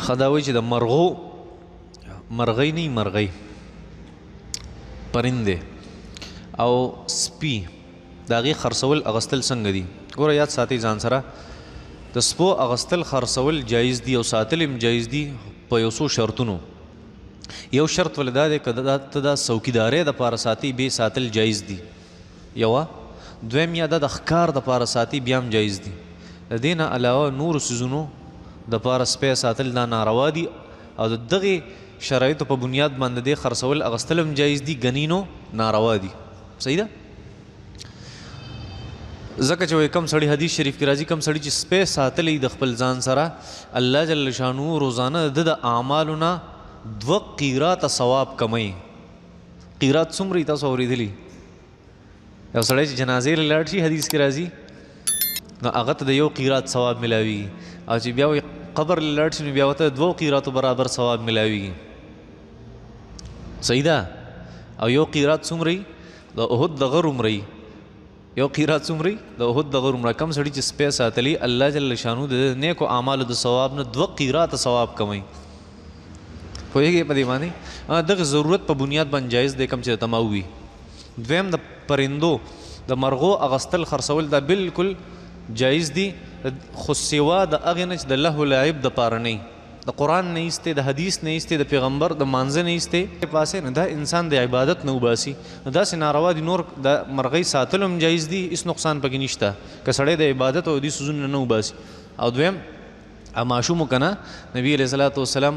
خداوی چې د مرغۍ نه مرغۍ پرنده او سپي د هغې خرڅول اغستل څنګه دي؟ ګوره یاد ساتئ ځان سره، د سپو اغستل خرڅول جایز دي او ساتل هم جایز دي په یو څو شرطونو. یو شرط ولې دا دی که ته دا څوکیدارۍ دپاره ساتي بیا ساتل جایز دي یوه. دویم یا دا د ښکار دپاره ساتي بیا هم جایز دي. د دې نه علاوه نورو څیزونو دپاره سپی ساتل دا ناروا دي او د دغې شرایطو په بنیاد باندې دې خرڅول اغستل هم جایز دي، ګنینو ناروا دي. صحیح ده؟ ځکه چې وایي کم سړي حدیث شریف کې راځي کم سړي چې سپی ساتلی د خپل ځان سره الله جل شانو روزانه د اعمالو نه 2 قیراته ثواب کموي. قیرات څومره تاسو اورېدلي؟ یو سړی چې جنازې له لاړ شي حدیث کې راځي نو هغه ته د 1 قیرات ثواب ملاویږي او چې بیا قبر له لاړ شي نو بیا ورته 2 قیراتو برابر ثواب ملاویږي. صحیح ده؟ او 1 قیرات څومره د احد د غر عمره، 1 قیرات څومره د احد د غر عمره. کم سړي چې سپی ساتلی الله جل شانو د نیکو اعمالو د ثواب نه 2 قیراته ثواب کموي. پوهېږئ په دې باندې؟ دغه ضرورت په بنیاد باندې جایز دی کم چې تماو وي. دویم د پرندو د مرغو اغستل خرڅول دا بالکل جایز دي، خو سوا د هغې نه چې د لهو لعب دپاره نه د قرآن نه ایستې، د حدیث نه ایستې، د پیغمبر د مانځه نه ایستې پاسې نو دا انسان د عبادت نه وباسي. نو داسې ناروا دي. نور د مرغۍ ساتل هم جایز دي، هېڅ نقصان پکې نشته که سړی د عبادت او دې څیزونو نه وباسي. او دویم ماشوم که نه نبي علیه صلات وسلام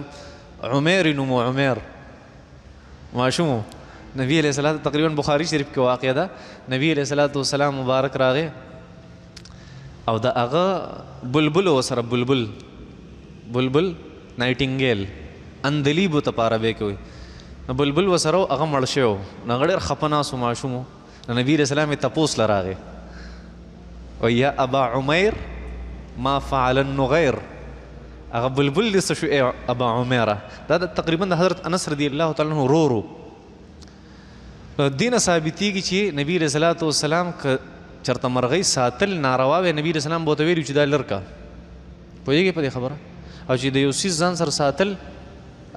عمیر نومو عمیر ماشوم نبی علیه صلات تقریبا بخاری شریف کې واقع ده. نبی علیه صلات وسلام مبارک راغی او د هغه بلبل ورسره بلبل نایټینګیل اندلیبو ته په عربۍ کې وایي نو بلبل ورسره هغه مړ شوی و نو هغه ډېر خفه ناست و ماشوم و. نو نبي علیه السلام یې تپوس له راغی وایي یا ابا عمیر ما فعل النغیر، هغه بلبل دې څه شو ای ابا عمیره. دا تقریبا د حضرت انس رضی الله تعالی عنه ورو دې نه ثابتېږي چې نبي علیه صلات وسلام که چېرته مرغۍ ساتل ناروا وی نبي علیه السلام به ورته ویلي چې دا لر کا. پوهېږئ په دې خبره؟ او چې د یو څیز ځان سره ساتل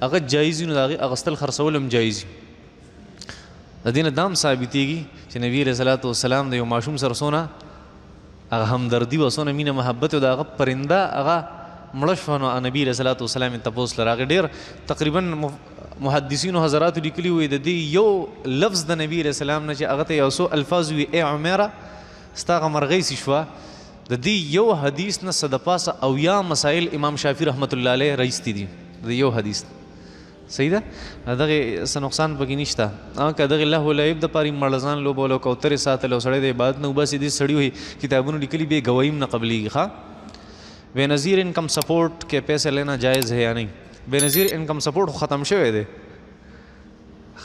هغه جایز وي نو د هغې اغستل خرڅول هم جایز وي. د دې نه دا هم ثابتېږي چې نبي علیه صلات وسلام د یو ماشوم سره څونه هغه همدردي وه، څونه مینه محبت و. د هغه پرنده هغه مړه شوه نو نبي علیه صلات وسلام یې تپوس له راغی. ډېر تقریبا محدثینو حضراتو لیکلي وي د دې یو لفظ د نبي علیه السلام نه چې هغه ته یو څو الفاظ وي ای عمیره ستا هغه مرغۍ څه شوه، د دې یو حدیث نه څه د پاسه 80 مسایل امام شافعي رحمت الله علیه رایستي دي د یو حدیث. صحیح ده؟ دغې څه نقصان پکې نشته. که دغې لهو لعب دپاره مړزان لوبول او کوترې ساتل او سړی د عبادت نه وباسي دې سړي وایي کتابونو لیکلي بې ګواهي هم نه قبلېږي. ښه بے نظیر انکم سپورٹ کے پیسے لینا جائز ہے یا نہیں؟ بے نظیر انکم سپورٹ ختم شوی دی،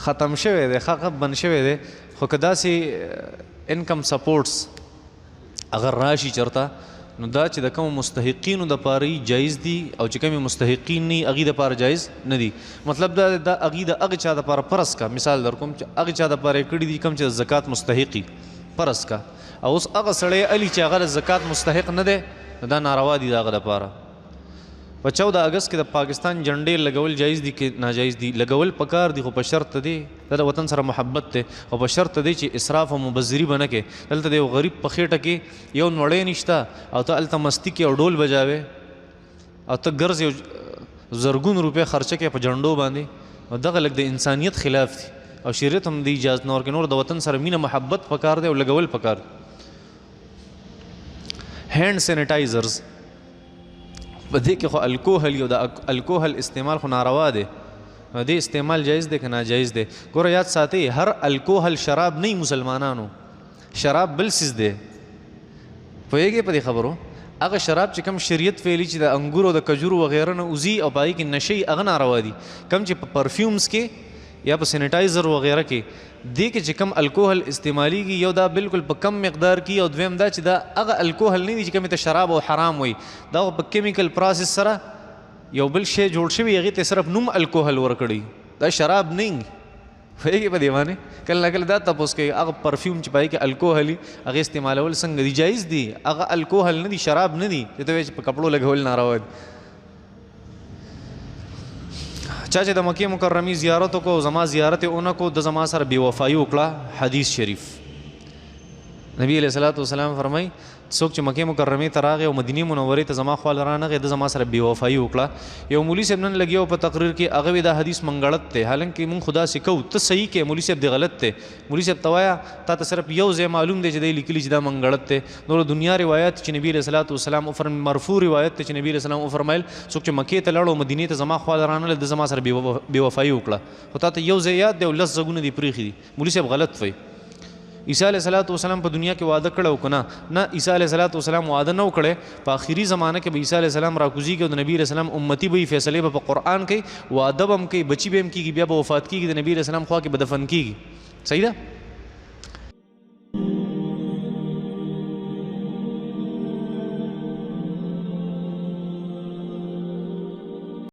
ختم شوی دی، ښه بند شوی دی. خو که داسې انکم سپورټس اگر راشي چېرته نو دا چې د کومو مستحقینو دپاره جایز دي او چې کومې مستحقین نه هغې دپاره جایز نه دي. مطلب دا هغې د هغه چا دپاره فرض کا. مثال در کوم چې هغه چا دپاره یې کړي دي کوم چې د زکات مستحقي فرض کا، او اوس هغه سړی علي چې هغه د زکات مستحق نه دی دا ناروا دي د هغه دپاره. په 14 اګست کې د پاکستان جنډې لګول جایز دي که ناجایز دي؟ لګول پکار دي خو په شرط دی دا د وطن سره محبت دی او په شرط دی چې اسراف او مبذري به نه کې. دلته د یو غریب په خېټه کې یو نوړی نشته او ته هلته مستی کې او ډول بجاوې او ته ګرځې زرګون روپۍ خرچه کې په جنډو باندې، نو دغه لږ د انسانیت خلاف دي او شریعت هم د اجازت نه ورکوي. نور د وطن سره مینه محبت پکار دی او لګول پکار دی. هینډ سینیټایزرز په دې کې خو الکوهل یو د الکوهل استعمال خو ناروا دی، دې استعمال جایز دی که ناجایز دی؟ ګوره یاد ساتئ هر الکوهل شراب نه مسلمانانو، شراب بل څیز دی. پوهېږئ په دې خبرو؟ هغه شراب چې کوم شریعت ویلي چې د انګورو د کجورو وغیره نه وځي او په هغې کې نشئ هغه ناروا دي. کوم چې په پرفیومز کې یا په سینیټایزر وغیره کې دې کې چې کم الکوهل استعمالیږي یو دا بالکل په کم مقدار کې، او دویم دا چې دا هغه الکوهل نه دي چې کومې ته شراب او حرام وایي، دا په کیمیکل پروسس سره یو بل شی جوړ شوي هغې ته صرف نوم الکوهل ورکړي، دا شراب نه. وایي په دی باندې کله کله دا تاسو کې هغه پرفیوم چې پای کې الکوهل هغه استعمالول څنګه دی جایز دی هغه الکوهل نه دی شراب نه دی چې ته په کپړو لګول ناروا دي چا چې د مکې مکرمې زیارت کو زما زیارت اونکو د زما سره بے وفایي وکړه حدیث شریف نبی علیہ الصلوۃ والسلام فرمای څوک چې مکې مکرمې ته راغی او مدینه منورې ته زما خپل رانغی د زما سره بے وفایي وکړه یو مولوی صاحب نن لګیو په تقریر کې هغه دا حدیث منګړت ته حالانکه مون خدا سکو ته صحیح کې مولوی صاحب دی غلط ته مولوی صاحب توایا تا صرف یو ځای معلوم دی چې دی لیکلی چې دا منګړت ته نور دنیا روایت چې نبی علیہ الصلوۃ والسلام او فرم مرفوع روایت ته چې نبی علیہ السلام او فرمایل څوک چې مکې ته لاړو مدینه ته زما خپل رانغی د زما سره بے وفایي وکړه خو تا ته یو ځای یاد دی لس زګونه دی پریخي مولوی صاحب غلط وای عیسی علیہ الصلوۃ والسلام په دنیا کې وعده کړو کنه نه عیسی علیہ الصلوۃ والسلام وعده نه وکړي په آخري زمانه کې به عیسی علیہ السلام راکوزي کې د نبی علیہ السلام امتی به فیصله په قرآن کې وعده بم کې بچي بم کې بیا به وفات کیږي د نبی علیہ السلام خوا کې به دفن کیږي صحیح ده